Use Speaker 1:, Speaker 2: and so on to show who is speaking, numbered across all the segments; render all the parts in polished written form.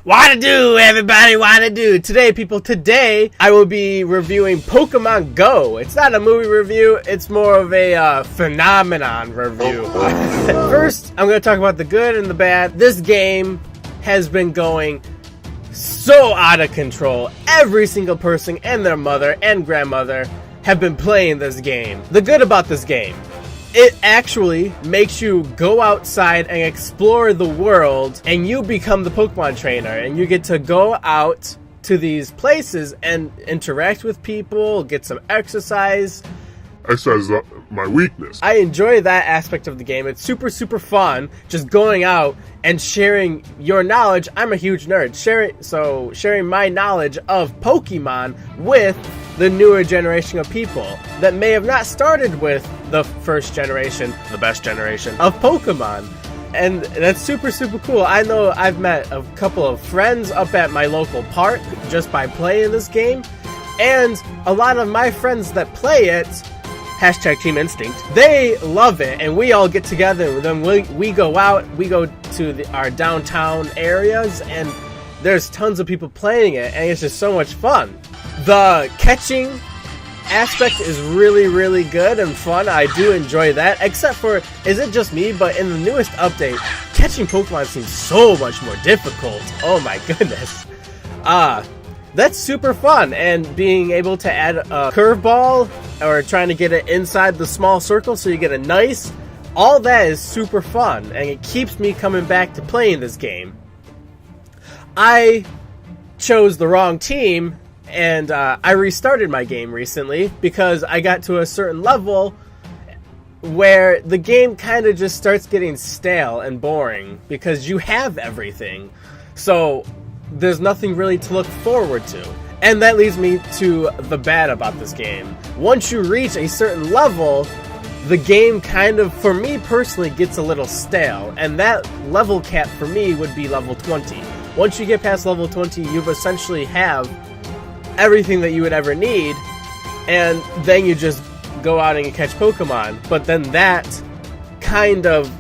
Speaker 1: What to do, everybody? What to do? Today I will be reviewing Pokemon Go. It's not a movie review, it's more of a phenomenon review. First, I'm going to talk about the good and the bad. This game has been going so out of control. Every single person and their mother and grandmother have been playing this game. The good about this game: it actually makes you go outside and explore the world, and you become the Pokemon trainer, and you get to go out to these places and interact with people, get some exercise.
Speaker 2: Exercise is my weakness.
Speaker 1: I enjoy that aspect of the game. It's super fun, just going out and sharing your knowledge. I'm a huge nerd. Sharing my knowledge of Pokemon with the newer generation of people that may have not started with the first generation, the best generation of Pokemon. And that's super cool. I know I've met a couple of friends up at my local park just by playing this game. And a lot of my friends that play it, #Team Instinct, they love it, and we all get together with them. We go out, we go to our downtown areas, and there's tons of people playing it, and it's just so much fun. The catching aspect is really good and fun. I do enjoy that, except for, is it just me, but in the newest update, catching Pokemon seems so much more difficult. Oh my goodness. That's super fun, and being able to add a curveball or trying to get it inside the small circle so you get a nice, all that is super fun, and it keeps me coming back to playing this game. I chose the wrong team, and I restarted my game recently because I got to a certain level where the game kind of just starts getting stale and boring because you have everything. So there's nothing really to look forward to. And that leads me to the bad about this game. Once you reach a certain level, the game kind of, for me personally, gets a little stale. And that level cap for me would be level 20. Once you get past level 20, you've essentially have everything that you would ever need, and then you just go out and catch Pokemon. But then that kind of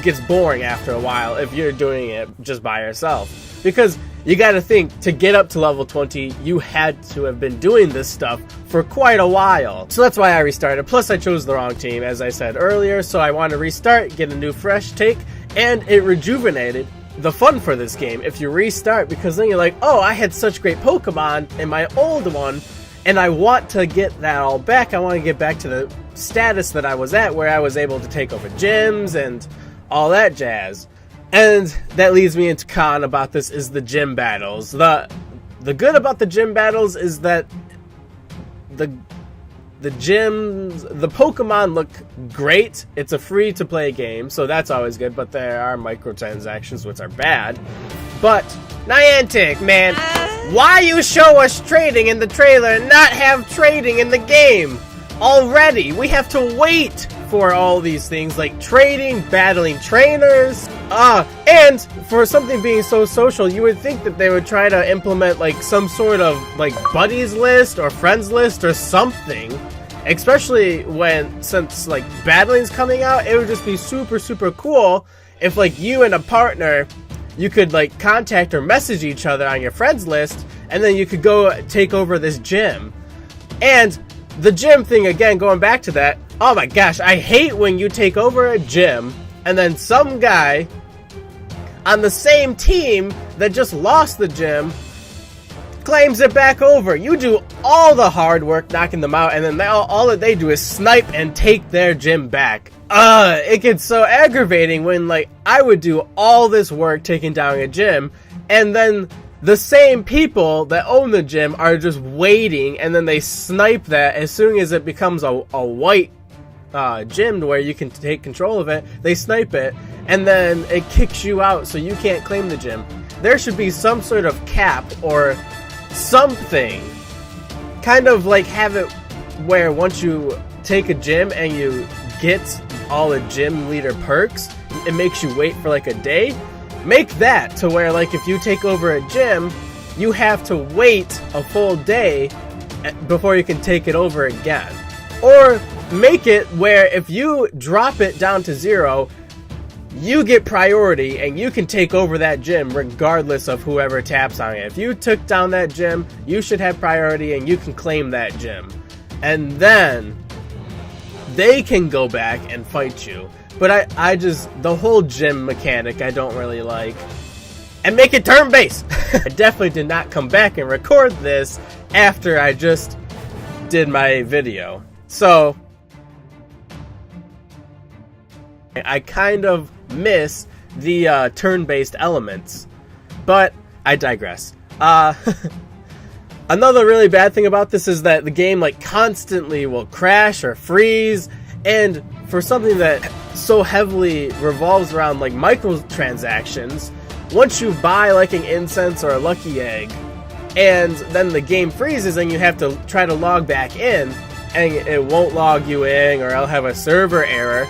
Speaker 1: gets boring after a while if you're doing it just by yourself. Because you gotta think, to get up to level 20, you had to have been doing this stuff for quite a while. So that's why I restarted. Plus, I chose the wrong team, as I said earlier, so I want to restart, get a new fresh take, and it rejuvenated the fun for this game if you restart, because then you're like, oh, I had such great Pokemon in my old one, and I want to get that all back. I want to get back to the status that I was at, where I was able to take over gyms and all that jazz. And that leads me into con about this is the gym battles. The good about the gym battles is that the gyms, the Pokemon look great. It's a free-to-play game, so that's always good, but there are microtransactions, which are bad. But, Niantic, man, why you show us trading in the trailer and not have trading in the game already? We have to wait for all these things, like trading, battling trainers, and for something being so social, you would think that they would try to implement like some sort of like buddies list or friends list or something. Especially since like battling's coming out, it would just be super cool if like you and a partner, you could like contact or message each other on your friends list, and then you could go take over this gym. And the gym thing, again, going back to that, oh my gosh, I hate when you take over a gym and then some guy on the same team that just lost the gym claims it back over. You do all the hard work knocking them out, and then all that they do is snipe and take their gym back. It gets so aggravating when like I would do all this work taking down a gym, and then the same people that own the gym are just waiting, and then they snipe that as soon as it becomes a white gym to where you can take control of it. They snipe it, and then it kicks you out, so you can't claim the gym. There should be some sort of cap or something, kind of like have it where once you take a gym and you get all the gym leader perks, it makes you wait for like a day. Make that to where like if you take over a gym, you have to wait a full day before you can take it over again. Or make it where if you drop it down to 0, you get priority and you can take over that gym regardless of whoever taps on it. If you took down that gym, you should have priority and you can claim that gym. And then they can go back and fight you. But I just, the whole gym mechanic I don't really like. And make it turn-based! I definitely did not come back and record this after I just did my video. So I kind of miss the turn-based elements, but I digress. Another really bad thing about this is that the game like constantly will crash or freeze, and for something that so heavily revolves around like microtransactions, once you buy like an incense or a lucky egg, and then the game freezes and you have to try to log back in, and it won't log you in, or I'll have a server error,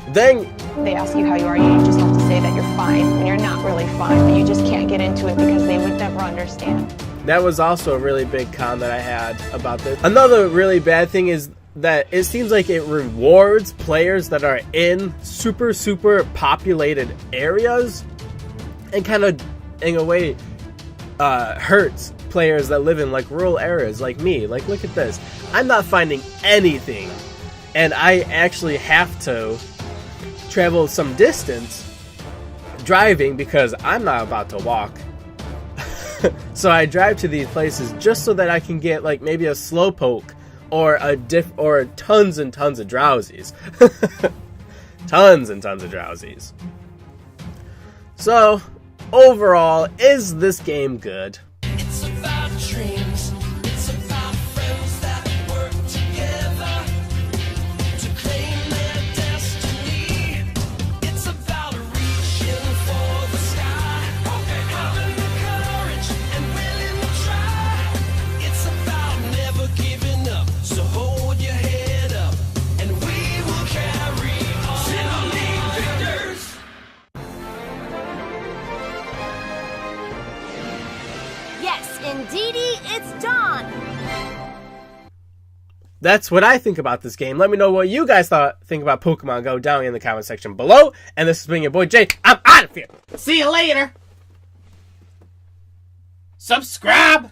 Speaker 1: then
Speaker 3: they ask you how you are, you just have to say that you're fine, and you're not really fine, but you just can't get into it because they would never understand.
Speaker 1: That was also a really big con that I had about this. Another really bad thing is that it seems like it rewards players that are in super populated areas, and kind of, in a way, hurts players that live in like rural areas like me. Like, look at this. I'm not finding anything, and I actually have to travel some distance driving because I'm not about to walk. So I drive to these places just so that I can get like maybe a slowpoke or or tons and tons of drowsies. Tons and tons of drowsies. So overall, is this game good?
Speaker 4: It's about dreams. It's about friends that work together to claim their destiny. It's about reaching for the sky, having the courage and willing to try. It's about never giving up, so hold your head up and we will carry on. Simply victors.
Speaker 5: Yes, indeedy, it's dawn!
Speaker 1: That's what I think about this game. Let me know what you guys think about Pokemon Go down in the comment section below. And this has been your boy Jay. I'm out of here. See you later. Subscribe.